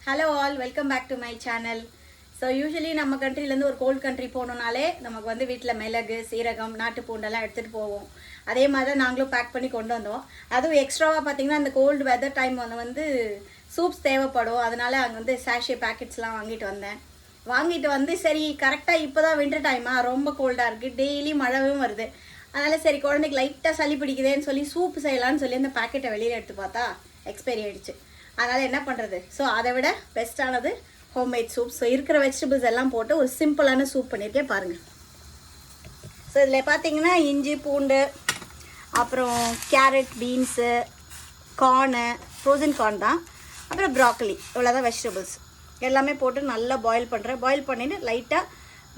Hello all, welcome back to my channel. So usually நம்ம கண்ட்ரிலேருந்து ஒரு கோல்ட் கண்ட்ரி போகணுன்னாலே நமக்கு வந்து வீட்டில் மிளகு, சீரகம், நாட்டு பூண்டெல்லாம் எடுத்துகிட்டு போவோம். அதே மாதிரி தான் நாங்களும் பேக் பண்ணி கொண்டு வந்தோம். அதுவும் எக்ஸ்ட்ராவாக பார்த்தீங்கன்னா இந்த கோல்டு வெதர் டைம் வந்து சூப்ஸ் தேவைப்படும். அதனால அங்கே வந்து சாஷே பேக்கெட்ஸ்லாம் வாங்கிட்டு வந்து சரி கரெக்டாக இப்போ தான் வின்டர் டைமா, ரொம்ப கோல்டாக இருக்குது, டெய்லி மழையும் வருது. அதனால் சரி குழந்தைக்கு லைட்டாக சளி பிடிக்குதேன்னு சொல்லி சூப் செய்யலான்னு சொல்லி அந்த பேக்கெட்டை வெளியில் எடுத்து பார்த்தா எக்ஸ்பைரி ஆகிடுச்சு. அதனால் என்ன பண்ணுறது? ஸோ அதை விட பெஸ்ட்டானது ஹோம்மேட் சூப். ஸோ இருக்கிற வெஜிடபிள்ஸ் எல்லாம் போட்டு ஒரு சிம்பிளான சூப் பண்ணியிருக்கேன் பாருங்கள். ஸோ இதில் பார்த்தீங்கன்னா இஞ்சி, பூண்டு, அப்புறம் கேரட், பீன்ஸு, கார்னு, ஃப்ரோசன் கார்ன் தான், அப்புறம் ப்ராக்கலி, இவ்வளோதான் வெஜிடபிள்ஸ் எல்லாமே போட்டு நல்லா பாயில் பண்ணுறேன். பாயில் பண்ணிவிட்டு லைட்டாக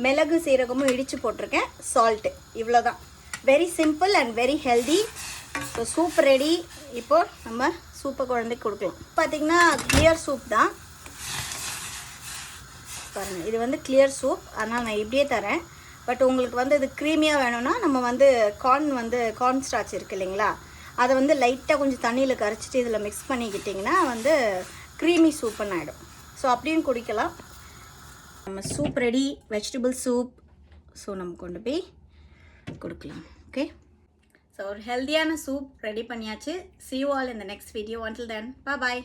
மிளகு, சீரகமும் இடித்து போட்டிருக்கேன், சால்ட்டு, இவ்வளோ தான். Very simple and very healthy. So soup ready. இப்போது நம்ம சூப்பை குழந்தைக்கு கொடுக்கலாம். பார்த்திங்கன்னா கிளியர் சூப் தான் பாருங்கள். இது வந்து கிளியர் சூப், அதனால் நான் இப்படியே தரேன். பட் உங்களுக்கு வந்து இது க்ரீமியாக வேணும்னா நம்ம வந்து கார்ன் ஸ்டார்ச் இருக்குது இல்லைங்களா, அதை வந்து லைட்டாக கொஞ்சம் தண்ணியில் கரைச்சிட்டு இதில் மிக்ஸ் பண்ணிக்கிட்டிங்கன்னா வந்து க்ரீமி சூப்புன்னு ஆகிடும். ஸோ அப்படியும் குடிக்கலாம். நம்ம soup ready, vegetable soup. So நம்ம கொண்டு போய் கொடுக்கலாம். ஓகே, ஸோ ஒரு ஹெல்த்தியான சூப் ரெடி பண்ணியாச்சு. See you all in the next video. Until then, bye bye.